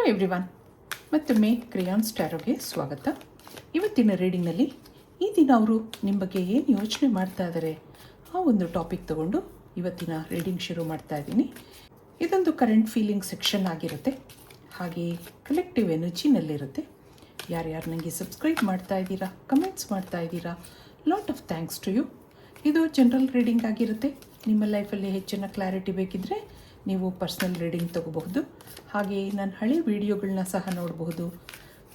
Everyone, ಮತ್ತೊಮ್ಮೆ ಕ್ರಿಯಾನ್ಸ್ ಟ್ಯಾರೋಗೆ ಸ್ವಾಗತ. ಇವತ್ತಿನ ರೀಡಿಂಗ್ನಲ್ಲಿ ಈ ದಿನ ಅವರು ನಿಮ್ಮ ಬಗ್ಗೆ ಏನು ಯೋಚನೆ ಮಾಡ್ತಾ ಇದ್ದಾರೆ ಆ ಒಂದು ಟಾಪಿಕ್ ತಗೊಂಡು ಇವತ್ತಿನ ರೀಡಿಂಗ್ ಶುರು ಮಾಡ್ತಾ ಇದ್ದೀನಿ. ಇದೊಂದು ಕರೆಂಟ್ ಫೀಲಿಂಗ್ ಸೆಕ್ಷನ್ ಆಗಿರುತ್ತೆ, ಹಾಗೆ ಕಲೆಕ್ಟಿವ್ ಎನರ್ಜಿನಲ್ಲಿರುತ್ತೆ. ಯಾರ್ಯಾರು ನನಗೆ ಸಬ್ಸ್ಕ್ರೈಬ್ ಮಾಡ್ತಾ ಇದ್ದೀರಾ, ಕಮೆಂಟ್ಸ್ ಮಾಡ್ತಾ ಇದ್ದೀರಾ, lot of thanks to you. ಇದು ಜನರಲ್ ರೀಡಿಂಗ್ ಆಗಿರುತ್ತೆ. ನಿಮ್ಮ ಲೈಫಲ್ಲಿ ಹೆಚ್ಚಿನ ಕ್ಲಾರಿಟಿ ಬೇಕಿದ್ದರೆ ನೀವು ಪರ್ಸ್ನಲ್ ರೀಡಿಂಗ್ ತಗೋಬಹುದು. ಹಾಗೆ ನಾನು ಹಳೆ ವಿಡಿಯೋಗಳನ್ನ ಸಹ ನೋಡಬಹುದು.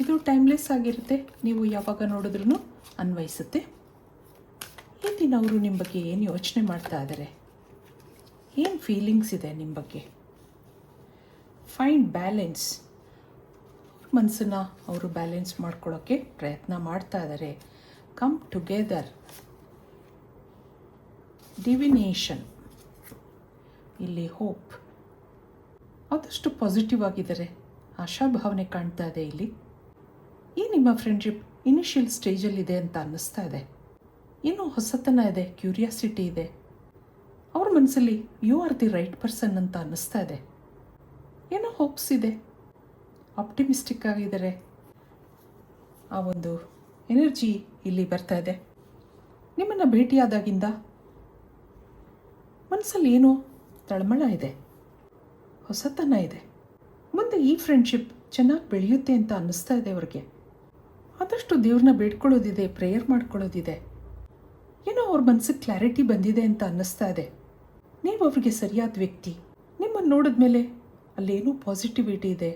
ಇದು ಟೈಮ್ಲೆಸ್ ಆಗಿರುತ್ತೆ, ನೀವು ಯಾವಾಗ ನೋಡಿದ್ರೂ ಅನ್ವಯಿಸುತ್ತೆ. ಈ ದಿನ ಅವರು ನಿಮ್ಮ ಬಗ್ಗೆ ಏನು ಯೋಚನೆ ಮಾಡ್ತಾ ಇದ್ದಾರೆ, ಏನು ಫೀಲಿಂಗ್ಸ್ ಇದೆ ನಿಮ್ಮ ಬಗ್ಗೆ. Find balance. ಮನಸ್ಸನ್ನು ಅವರು ಬ್ಯಾಲೆನ್ಸ್ ಮಾಡ್ಕೊಳ್ಳೋಕ್ಕೆ ಪ್ರಯತ್ನ ಮಾಡ್ತಾ ಇದ್ದಾರೆ. Come together. ಡಿವಿನೇಷನ್. ಇಲ್ಲಿ ಹೋಪ್. ಆದಷ್ಟು ಪಾಸಿಟಿವ್ ಆಗಿದ್ದಾರೆ, ಆಶಾಭಾವನೆ ಕಾಣ್ತಾ ಇದೆ ಇಲ್ಲಿ. ಈ ನಿಮ್ಮ ಫ್ರೆಂಡ್ಶಿಪ್ ಇನಿಷಿಯಲ್ ಸ್ಟೇಜಲ್ಲಿದೆ ಅಂತ ಅನ್ನಿಸ್ತಾ ಇದೆ. ಏನೋ ಹೊಸತನ ಇದೆ, ಕ್ಯೂರಿಯಾಸಿಟಿ ಇದೆ. ಅವ್ರ ಮನಸ್ಸಲ್ಲಿ you are the right person ಅಂತ ಅನ್ನಿಸ್ತಾ ಇದೆ. ಏನೋ ಹೋಪ್ಸ್ ಇದೆ, ಆಪ್ಟಿಮಿಸ್ಟಿಕ್ ಆಗಿದ್ದಾರೆ. ಆ ಒಂದು ಎನರ್ಜಿ ಇಲ್ಲಿ ಬರ್ತಾ ಇದೆ. ನಿಮ್ಮನ್ನು ಭೇಟಿಯಾದಾಗಿಂದ ಮನಸ್ಸಲ್ಲಿ ಏನೋ ತಳಮಳ ಇದೆ, ಹೊಸತನ ಇದೆ. ಮುಂದೆ ಈ ಫ್ರೆಂಡ್ಶಿಪ್ ಚೆನ್ನಾಗಿ ಬೆಳೆಯುತ್ತೆ ಅಂತ ಅನ್ನಿಸ್ತಾ ಇದೆ ಅವ್ರಿಗೆ. ಆದಷ್ಟು ದೇವ್ರನ್ನ ಬೇಡ್ಕೊಳ್ಳೋದಿದೆ, ಪ್ರೇಯರ್ ಮಾಡ್ಕೊಳ್ಳೋದಿದೆ. ಏನೋ ಅವ್ರ ಮನಸ್ಸಿಗೆ ಕ್ಲಾರಿಟಿ ಬಂದಿದೆ ಅಂತ ಅನ್ನಿಸ್ತಾ ಇದೆ. ನೀವು ಅವ್ರಿಗೆ ಸರಿಯಾದ ವ್ಯಕ್ತಿ. ನಿಮ್ಮನ್ನು ನೋಡಿದ ಮೇಲೆ ಅಲ್ಲೇನೋ ಪಾಸಿಟಿವಿಟಿ ಇದೆ,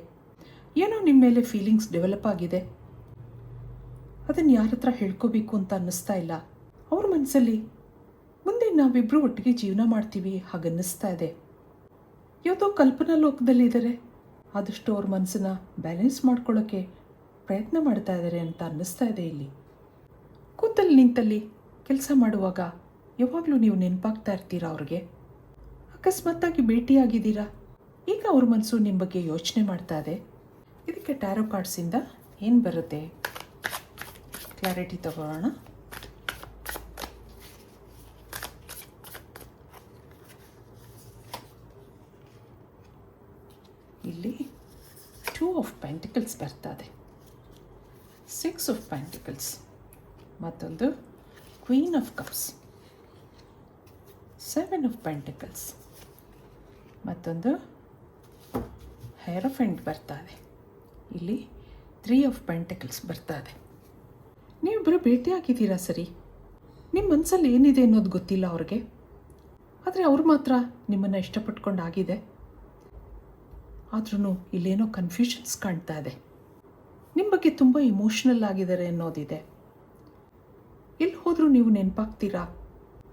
ಏನೋ ನಿಮ್ಮ ಮೇಲೆ ಫೀಲಿಂಗ್ಸ್ ಡೆವಲಪ್ ಆಗಿದೆ. ಅದನ್ನು ಯಾರ ಹತ್ರ ಹೇಳ್ಕೋಬೇಕು ಅಂತ ಅನ್ನಿಸ್ತಾ ಇಲ್ಲ. ಅವ್ರ ಮನಸ್ಸಲ್ಲಿ ಮುಂದೆ ನಾವಿಬ್ಬರು ಒಟ್ಟಿಗೆ ಜೀವನ ಮಾಡ್ತೀವಿ ಹಾಗನ್ನಿಸ್ತಾ ಇದೆ. ಯಾವುದೋ ಕಲ್ಪನಾ ಲೋಕದಲ್ಲಿದ್ದಾರೆ. ಆದಷ್ಟು ಅವ್ರ ಮನಸ್ಸನ್ನು ಬ್ಯಾಲೆನ್ಸ್ ಮಾಡ್ಕೊಳ್ಳೋಕ್ಕೆ ಪ್ರಯತ್ನ ಮಾಡ್ತಾ ಇದ್ದಾರೆ ಅಂತ ಅನ್ನಿಸ್ತಾ ಇದೆ ಇಲ್ಲಿ. ಕೂತಲ್ಲಿ ನಿಂತಲ್ಲಿ ಕೆಲಸ ಮಾಡುವಾಗ ಯಾವಾಗಲೂ ನೀವು ನೆನಪಾಗ್ತಾ ಇರ್ತೀರಾ ಅವ್ರಿಗೆ. ಅಕಸ್ಮಾತ್ತಾಗಿ ಭೇಟಿಯಾಗಿದ್ದೀರಾ, ಈಗ ಅವ್ರ ಮನಸ್ಸು ನಿಮ್ಮ ಬಗ್ಗೆ ಯೋಚನೆ ಮಾಡ್ತಾ ಇದೆ. ಇದಕ್ಕೆ ಟ್ಯಾರೋ ಕಾರ್ಡ್ಸಿಂದ ಏನು ಬರುತ್ತೆ ಕ್ಲಾರಿಟಿ ತಗೊಳ್ಳೋಣ. ಇಲ್ಲಿ 2 ಆಫ್ ಪೆಂಟಿಕಲ್ಸ್ ಬರ್ತಾ ಇದೆ, 6 ಆಫ್ ಪೆಂಟಿಕಲ್ಸ್, ಮತ್ತೊಂದು queen of cups, 7 of pentacles, ಮತ್ತೊಂದು ಹೆರೋಫೆಂಟ್ ಬರ್ತಾ ಇದೆ. ಇಲ್ಲಿ 3 ಆಫ್ ಪೆಂಟಿಕಲ್ಸ್ ಬರ್ತಾ ಇದೆ. ನೀವಿಬ್ಬರು ಭೇಟಿಯಾಗಿದ್ದೀರಾ ಸರಿ. ನಿಮ್ಮ ಮನಸ್ಸಲ್ಲಿ ಏನಿದೆ ಅನ್ನೋದು ಗೊತ್ತಿಲ್ಲ ಅವ್ರಿಗೆ, ಆದರೆ ಅವ್ರು ಮಾತ್ರ ನಿಮ್ಮನ್ನು ಇಷ್ಟಪಟ್ಕೊಂಡಾಗಿದೆ. ಆದ್ರೂ ಇಲ್ಲೇನೋ ಕನ್ಫ್ಯೂಷನ್ಸ್ ಕಾಣ್ತಾ ಇದೆ. ನಿಮ್ಮ ಬಗ್ಗೆ ತುಂಬ ಇಮೋಷ್ನಲ್ ಆಗಿದ್ದಾರೆ ಅನ್ನೋದಿದೆ. ಎಲ್ಲಿ ಹೋದರೂ ನೀವು ನೆನಪಾಗ್ತೀರಾ.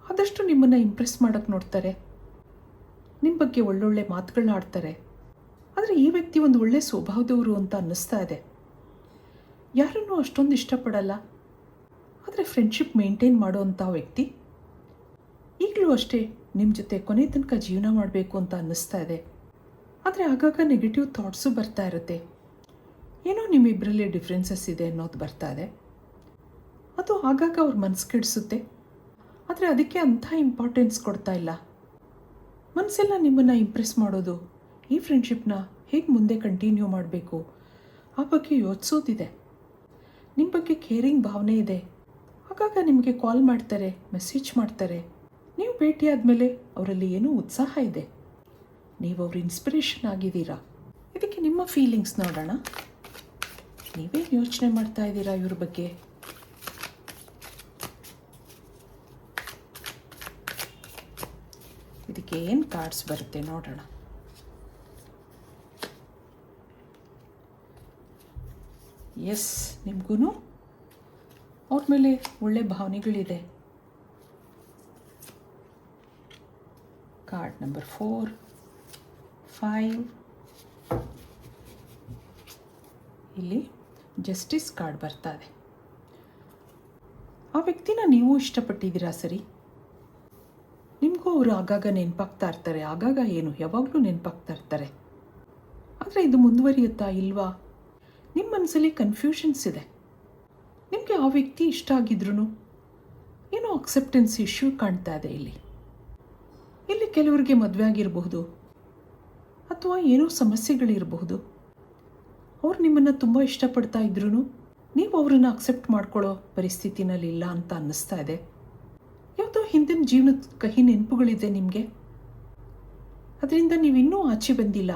ಆದಷ್ಟು ನಿಮ್ಮನ್ನು ಇಂಪ್ರೆಸ್ ಮಾಡೋಕ್ಕೆ ನೋಡ್ತಾರೆ, ನಿಮ್ಮ ಬಗ್ಗೆ ಒಳ್ಳೊಳ್ಳೆ ಮಾತುಗಳನ್ನ ಆಡ್ತಾರೆ. ಆದರೆ ಈ ವ್ಯಕ್ತಿ ಒಂದು ಒಳ್ಳೆ ಸ್ವಭಾವದವರು ಅಂತ ಅನ್ನಿಸ್ತಾ ಇದೆ. ಯಾರನ್ನೂ ಅಷ್ಟೊಂದು ಇಷ್ಟಪಡಲ್ಲ, ಆದರೆ ಫ್ರೆಂಡ್ಶಿಪ್ ಮೇಂಟೈನ್ ಮಾಡೋವಂಥ ವ್ಯಕ್ತಿ. ಈಗಲೂ ಅಷ್ಟೇ ನಿಮ್ಮ ಜೊತೆ ಕೊನೆ ತನಕ ಜೀವನ ಮಾಡಬೇಕು ಅಂತ ಅನ್ನಿಸ್ತಾ ಇದೆ. ಆದರೆ ಆಗಾಗ ನೆಗೆಟಿವ್ ಥಾಟ್ಸು ಬರ್ತಾ ಇರುತ್ತೆ. ಏನೋ ನಿಮ್ಮಿಬ್ಬರಲ್ಲಿ ಡಿಫ್ರೆನ್ಸಸ್ ಇದೆ ಅನ್ನೋದು ಬರ್ತಾ ಇದೆ. ಅದು ಆಗಾಗ ಅವ್ರ ಮನಸ್ಸು ಕೆಡಿಸುತ್ತೆ, ಆದರೆ ಅದಕ್ಕೆ ಅಂಥ ಇಂಪಾರ್ಟೆನ್ಸ್ ಕೊಡ್ತಾ ಇಲ್ಲ. ಮನಸ್ಸೆಲ್ಲ ನಿಮ್ಮನ್ನು ಇಂಪ್ರೆಸ್ ಮಾಡೋದು, ಈ ಫ್ರೆಂಡ್ಶಿಪ್ನ ಹೇಗೆ ಮುಂದೆ ಕಂಟಿನ್ಯೂ ಮಾಡಬೇಕು ಆ ಬಗ್ಗೆ ಯೋಚಿಸೋದಿದೆ. ನಿಮ್ಮ ಬಗ್ಗೆ ಕೇರಿಂಗ್ ಭಾವನೆ ಇದೆ. ಆಗಾಗ ನಿಮಗೆ ಕಾಲ್ ಮಾಡ್ತಾರೆ, ಮೆಸೇಜ್ ಮಾಡ್ತಾರೆ. ನೀವು ಭೇಟಿಯಾದಮೇಲೆ ಅವರಲ್ಲಿ ಏನೋ ಉತ್ಸಾಹ ಇದೆ, ನೀವು ಅವ್ರ ಇನ್ಸ್ಪಿರೇಷನ್ ಆಗಿದ್ದೀರಾ. ಇದಕ್ಕೆ ನಿಮ್ಮ ಫೀಲಿಂಗ್ಸ್ ನೋಡೋಣ. ನೀವೇ ಯೋಚನೆ ಮಾಡ್ತಾ ಇದ್ದೀರಾ ಇವ್ರ ಬಗ್ಗೆ. ಇದಕ್ಕೆ ಏನು ಕಾರ್ಡ್ಸ್ ಬರುತ್ತೆ ನೋಡೋಣ. ಎಸ್, ನಿಮಗೂ ಅವ್ರ ಮೇಲೆ ಒಳ್ಳೆ ಭಾವನೆಗಳಿದೆ. Card number 4, 5. ಇಲ್ಲಿ ಜಸ್ಟಿಸ್ ಕಾರ್ಡ್ ಬರ್ತಾ ಇದೆ. ಆ ವ್ಯಕ್ತಿನ ನೀವು ಇಷ್ಟಪಟ್ಟಿದ್ದೀರಾ ಸರಿ. ನಿಮಗೂ ಅವರು ಆಗಾಗ ನೆನಪಾಗ್ತಾ ಇರ್ತಾರೆ. ಆಗಾಗ ಏನು, ಯಾವಾಗಲೂ ನೆನಪಾಗ್ತಾ ಇರ್ತಾರೆ. ಆದರೆ ಇದು ಮುಂದುವರಿಯುತ್ತಾ ಇಲ್ವಾ? ನಿಮ್ಮ ಮನಸ್ಸಲ್ಲಿ ಕನ್ಫ್ಯೂಷನ್ಸ್ ಇದೆ. ನಿಮಗೆ ಆ ವ್ಯಕ್ತಿ ಇಷ್ಟ ಆಗಿದ್ರೂ ಏನೋ ಅಕ್ಸೆಪ್ಟೆನ್ಸ್ ಇಶ್ಯೂ ಕಾಣ್ತಾ ಇದೆ ಇಲ್ಲಿ. ಕೆಲವರಿಗೆ ಮದುವೆ ಆಗಿರಬಹುದು ಅಥವಾ ಏನೋ ಸಮಸ್ಯೆಗಳಿರಬಹುದು. ಅವ್ರು ನಿಮ್ಮನ್ನು ತುಂಬ ಇಷ್ಟಪಡ್ತಾ ಇದ್ರೂ ನೀವು ಅವರನ್ನು ಅಕ್ಸೆಪ್ಟ್ ಮಾಡ್ಕೊಳ್ಳೋ ಪರಿಸ್ಥಿತಿನಲ್ಲಿ ಇಲ್ಲ ಅಂತ ಅನ್ನಿಸ್ತಾ ಇದೆ. ಯಾವುದೋ ಹಿಂದಿನ ಜೀವನದ ಕಹಿ ನೆನಪುಗಳಿದೆ ನಿಮಗೆ, ಅದರಿಂದ ನೀವು ಇನ್ನೂ ಆಚೆ ಬಂದಿಲ್ಲ.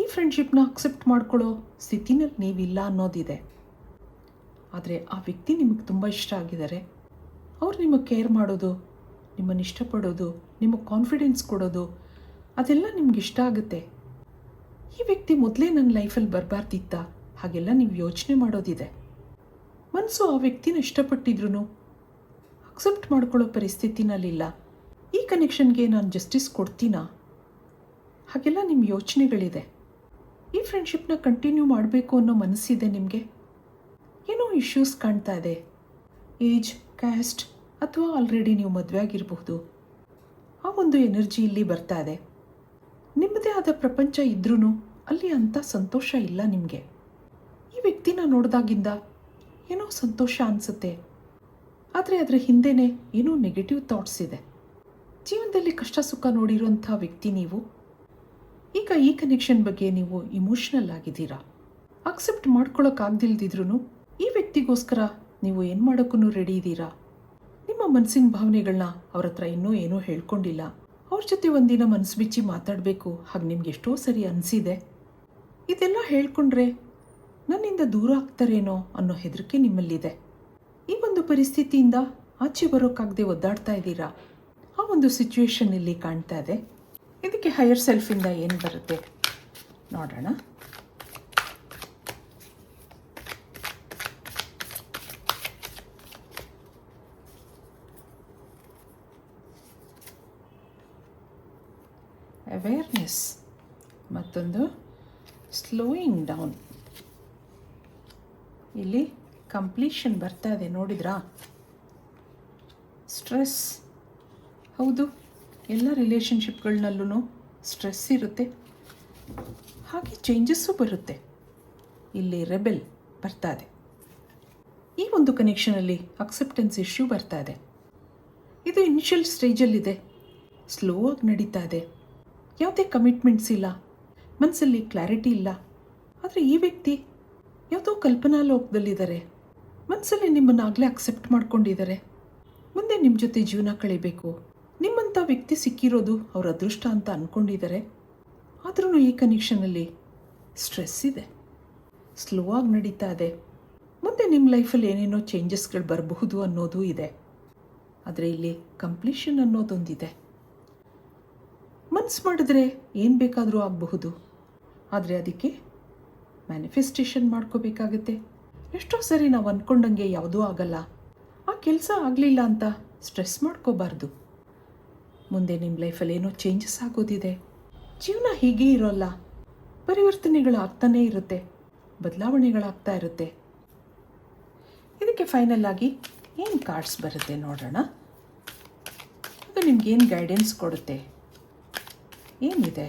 ಈ ಫ್ರೆಂಡ್ಶಿಪ್ನ ಅಕ್ಸೆಪ್ಟ್ ಮಾಡ್ಕೊಳ್ಳೋ ಸ್ಥಿತಿನಲ್ಲಿ ನೀವಿಲ್ಲ ಅನ್ನೋದಿದೆ. ಆದರೆ ಆ ವ್ಯಕ್ತಿ ನಿಮಗೆ ತುಂಬ ಇಷ್ಟ ಆಗಿದ್ದಾರೆ. ಅವ್ರು ನಿಮಗೆ ಕೇರ್ ಮಾಡೋದು, ನಿಮ್ಮನ್ನು ಇಷ್ಟಪಡೋದು, ನಿಮಗೆ ಕಾನ್ಫಿಡೆನ್ಸ್ ಕೊಡೋದು, ಅದೆಲ್ಲ ನಿಮ್ಗೆ ಇಷ್ಟ ಆಗುತ್ತೆ. ಈ ವ್ಯಕ್ತಿ ಮೊದಲೇ ನನ್ನ ಲೈಫಲ್ಲಿ ಬರಬಾರ್ದಿತ್ತ, ಹಾಗೆಲ್ಲ ನೀವು ಯೋಚನೆ ಮಾಡೋದಿದೆ. ಮನಸ್ಸು ಆ ವ್ಯಕ್ತಿನ ಇಷ್ಟಪಟ್ಟಿದ್ರೂ ಅಕ್ಸೆಪ್ಟ್ ಮಾಡ್ಕೊಳ್ಳೋ ಪರಿಸ್ಥಿತಿನಲ್ಲಿಲ್ಲ. ಈ ಕನೆಕ್ಷನ್ಗೆ ನಾನು ಜಸ್ಟಿಸ್ ಕೊಡ್ತೀನಾ, ಹಾಗೆಲ್ಲ ನಿಮ್ಮ ಯೋಚನೆಗಳಿದೆ. ಈ ಫ್ರೆಂಡ್ಶಿಪ್ನ ಕಂಟಿನ್ಯೂ ಮಾಡಬೇಕು ಅನ್ನೋ ಮನಸ್ಸಿದೆ ನಿಮಗೆ. ಏನೋ ಇಶ್ಯೂಸ್ ಕಾಣ್ತಾ ಇದೆ. ಏಜ್, ಕ್ಯಾಸ್ಟ್ ಅಥವಾ ಆಲ್ರೆಡಿ ನೀವು ಮದುವೆ ಆಗಿರಬಹುದು. ಆ ಒಂದು ಎನರ್ಜಿ ಇಲ್ಲಿ ಬರ್ತಾ ಇದೆ. ನಿಮ್ಮದೇ ಆದ ಪ್ರಪಂಚ ಇದ್ರೂ ಅಲ್ಲಿ ಅಂಥ ಸಂತೋಷ ಇಲ್ಲ ನಿಮಗೆ. ಈ ವ್ಯಕ್ತಿನ ನೋಡಿದಾಗಿಂದ ಏನೋ ಸಂತೋಷ ಅನಿಸುತ್ತೆ, ಆದರೆ ಅದರ ಹಿಂದೆಯೇ ಏನೋ ನೆಗೆಟಿವ್ ಥಾಟ್ಸ್ ಇದೆ. ಜೀವನದಲ್ಲಿ ಕಷ್ಟ ಸುಖ ನೋಡಿರೋಂಥ ವ್ಯಕ್ತಿ ನೀವು. ಈಗ ಈ ಕನೆಕ್ಷನ್ ಬಗ್ಗೆ ನೀವು ಇಮೋಷ್ನಲ್ ಆಗಿದ್ದೀರಾ. ಅಕ್ಸೆಪ್ಟ್ ಮಾಡ್ಕೊಳ್ಳೋಕ್ಕಾಗ್ದಿಲ್ದಿದ್ರೂ ಈ ವ್ಯಕ್ತಿಗೋಸ್ಕರ ನೀವು ಏನು ಮಾಡೋಕ್ಕೂ ರೆಡಿ ಇದ್ದೀರಾ. ನಿಮ್ಮ ಮನಸ್ಸಿನ ಭಾವನೆಗಳನ್ನ ಅವ್ರ ಹತ್ರ ಇನ್ನೂ ಏನೂ ಹೇಳ್ಕೊಂಡಿಲ್ಲ. ಅವ್ರ ಜೊತೆ ಒಂದಿನ ಮನಸ್ಸು ಬಿಚ್ಚಿ ಮಾತಾಡಬೇಕು, ಹಾಗೆ ನಿಮ್ಗೆ ಎಷ್ಟೋ ಸರಿ ಅನಿಸಿದೆ. ಇದೆಲ್ಲ ಹೇಳ್ಕೊಂಡ್ರೆ ನನ್ನಿಂದ ದೂರ ಆಗ್ತಾರೇನೋ ಅನ್ನೋ ಹೆದರಿಕೆ ನಿಮ್ಮಲ್ಲಿದೆ. ಈ ಒಂದು ಪರಿಸ್ಥಿತಿಯಿಂದ ಆಚೆ ಬರೋಕ್ಕಾಗದೆ ಒದ್ದಾಡ್ತಾ ಇದ್ದೀರಾ. ಆ ಒಂದು ಸಿಚುವೇಶನ್ ಇಲ್ಲಿ ಕಾಣ್ತಾ ಇದೆ. ಇದಕ್ಕೆ ಹೈಯರ್ ಸೆಲ್ಫಿಂದ ಏನು ಬರುತ್ತೆ ನೋಡೋಣ. ಅವೇರ್ನೆಸ್, ಮತ್ತೊಂದು ಸ್ಲೋಯಿಂಗ್ ಡೌನ್. ಇಲ್ಲಿ ಕಂಪ್ಲೀಷನ್ ಬರ್ತಾ ಇದೆ, ನೋಡಿದ್ರಾ? ಸ್ಟ್ರೆಸ್, ಹೌದು, ಎಲ್ಲ ರಿಲೇಷನ್ಶಿಪ್ಗಳನ್ನಲ್ಲೂ ಸ್ಟ್ರೆಸ್ ಇರುತ್ತೆ, ಹಾಗೆ ಚೇಂಜಸ್ಸು ಬರುತ್ತೆ. ಇಲ್ಲಿ ರೆಬೆಲ್ ಬರ್ತಾ ಇದೆ. ಈ ಒಂದು ಕನೆಕ್ಷನಲ್ಲಿ ಅಕ್ಸೆಪ್ಟೆನ್ಸ್ ಇಶ್ಯೂ ಬರ್ತಾ ಇದೆ. ಇದು ಇನಿಷಿಯಲ್ ಸ್ಟೇಜಲ್ಲಿದೆ, ಸ್ಲೋ ಆಗಿ ನಡೀತಾ ಇದೆ. ಯಾವುದೇ ಕಮಿಟ್ಮೆಂಟ್ಸ್ ಇಲ್ಲ, ಮನಸ್ಸಲ್ಲಿ ಕ್ಲಾರಿಟಿ ಇಲ್ಲ. ಆದರೆ ಈ ವ್ಯಕ್ತಿ ಯಾವುದೋ ಕಲ್ಪನಾ ಲೋಕದಲ್ಲಿದ್ದಾರೆ. ಮನಸ್ಸಲ್ಲಿ ನಿಮ್ಮನ್ನಾಗಲೇ ಅಕ್ಸೆಪ್ಟ್ ಮಾಡ್ಕೊಂಡಿದ್ದಾರೆ. ಮುಂದೆ ನಿಮ್ಮ ಜೊತೆ ಜೀವನ ಕಳಿಬೇಕು, ನಿಮ್ಮಂಥ ವ್ಯಕ್ತಿ ಸಿಕ್ಕಿರೋದು ಅವ್ರ ಅದೃಷ್ಟ ಅಂತ ಅಂದ್ಕೊಂಡಿದ್ದಾರೆ. ಆದ್ರೂ ಈ ಕನೆಕ್ಷನಲ್ಲಿ ಸ್ಟ್ರೆಸ್ ಇದೆ, ಸ್ಲೋ ಆಗಿ ನಡೀತಾ ಇದೆ. ಮುಂದೆ ನಿಮ್ಮ ಲೈಫಲ್ಲಿ ಏನೇನೋ ಚೇಂಜಸ್ಗಳು ಬರಬಹುದು ಅನ್ನೋದು ಇದೆ. ಆದರೆ ಇಲ್ಲಿ ಕಂಪ್ಲೀಷನ್ ಅನ್ನೋದೊಂದಿದೆ. ಮನಸ್ಸು ಮಾಡಿದ್ರೆ ಏನು ಬೇಕಾದರೂ ಆಗಬಹುದು, ಆದರೆ ಅದಕ್ಕೆ ಮ್ಯಾನಿಫೆಸ್ಟೇಷನ್ ಮಾಡ್ಕೋಬೇಕಾಗತ್ತೆ. ಎಷ್ಟೋ ಸರಿ ನಾವು ಅಂದ್ಕೊಂಡಂಗೆ ಯಾವುದೂ ಆಗಲ್ಲ. ಆ ಕೆಲಸ ಆಗಲಿಲ್ಲ ಅಂತ ಸ್ಟ್ರೆಸ್ ಮಾಡ್ಕೋಬಾರ್ದು. ಮುಂದೆ ನಿಮ್ಮ ಲೈಫಲ್ಲಿ ಏನೋ ಚೇಂಜಸ್ ಆಗೋದಿದೆ. ಜೀವನ ಹೀಗೇ ಇರೋಲ್ಲ, ಪರಿವರ್ತನೆಗಳಾಗ್ತಾನೇ ಇರುತ್ತೆ, ಬದಲಾವಣೆಗಳಾಗ್ತಾ ಇರುತ್ತೆ. ಇದಕ್ಕೆ ಫೈನಲ್ ಆಗಿ ಏನು ಕಾರ್ಡ್ಸ್ ಬರುತ್ತೆ ನೋಡೋಣ. ಅದು ನಿಮ್ಗೇನು ಗೈಡೆನ್ಸ್ ಕೊಡುತ್ತೆ, ಏನಿದೆ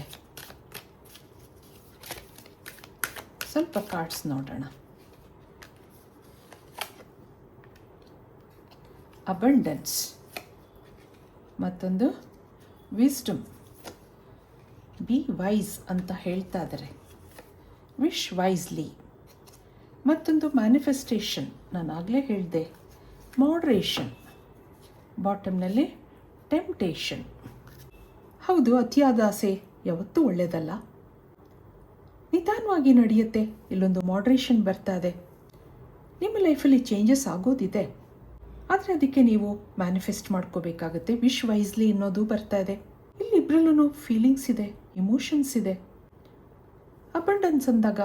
ಸ್ವಲ್ಪ ಕಾರ್ಡ್ಸ್ ನೋಡೋಣ. ಅಬಂಡೆನ್ಸ್, ಮತ್ತೊಂದು ವಿಸ್ಡಮ್. ಬಿ ವೈಸ್ ಅಂತ ಹೇಳ್ತಾ ಇದ್ದಾರೆ, ವಿಶ್ ವೈಸ್ಲಿ. ಮತ್ತೊಂದು ಮ್ಯಾನಿಫೆಸ್ಟೇಷನ್, ನಾನು ಆಗಲೇ ಹೇಳಿದೆ. ಮಾಡ್ರೇಷನ್, ಬಾಟಮ್ನಲ್ಲಿ ಟೆಂಪ್ಟೇಷನ್. ಹೌದು, ಅತಿಯಾದ ಆಸೆ ಯಾವತ್ತೂ ಒಳ್ಳೆಯದಲ್ಲ, ನಿಧಾನವಾಗಿ ನಡೆಯುತ್ತೆ. ಇಲ್ಲೊಂದು ಮಾಡ್ರೇಷನ್ ಬರ್ತಾ ಇದೆ. ನಿಮ್ಮ ಲೈಫಲ್ಲಿ ಚೇಂಜಸ್ ಆಗೋದಿದೆ, ಆದರೆ ಅದಕ್ಕೆ ನೀವು ಮ್ಯಾನಿಫೆಸ್ಟ್ ಮಾಡ್ಕೋಬೇಕಾಗುತ್ತೆ. ವಿಶ್ ವೈಸ್ಲಿ ಅನ್ನೋದು ಬರ್ತಾ ಇದೆ. ಇಲ್ಲಿ ಇಬ್ಬರಲ್ಲೂ ಫೀಲಿಂಗ್ಸ್ ಇದೆ, ಇಮೋಷನ್ಸ್ ಇದೆ. ಅಬಂಡೆನ್ಸ್ ಅಂದಾಗ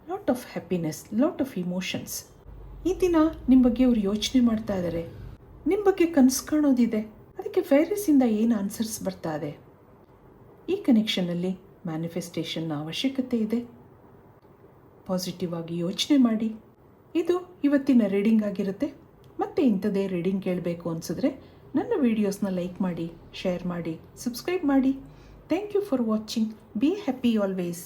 lot of happiness, lot of emotions. ಈ ದಿನ ನಿಮ್ಮ ಬಗ್ಗೆ ಅವ್ರು ಯೋಚನೆ ಮಾಡ್ತಾ ಇದ್ದಾರೆ, ನಿಮ್ಮ ಬಗ್ಗೆ ಕನಸು ಕಾಣೋದಿದೆ. ಅದಕ್ಕೆ ಫೇರಿಸಿಂದ ಏನು ಆನ್ಸರ್ಸ್ ಬರ್ತಾ ಇದೆ. ಈ ಕನೆಕ್ಷನಲ್ಲಿ ಮ್ಯಾನಿಫೆಸ್ಟೇಷನ್ನ ಅವಶ್ಯಕತೆ ಇದೆ. ಪಾಸಿಟಿವ್ ಆಗಿ ಯೋಚನೆ ಮಾಡಿ. ಇದು ಇವತ್ತಿನ ರೀಡಿಂಗ್ ಆಗಿರುತ್ತೆ. ಮತ್ತೆ ಇಂಥದೇ ರೀಡಿಂಗ್ ಕೇಳಬೇಕು ಅನಿಸಿದ್ರೆ ನನ್ನ ವೀಡಿಯೋಸ್ನ ಲೈಕ್ ಮಾಡಿ, ಶೇರ್ ಮಾಡಿ, ಸಬ್ಸ್ಕ್ರೈಬ್ ಮಾಡಿ. Thank you for watching. Be happy always.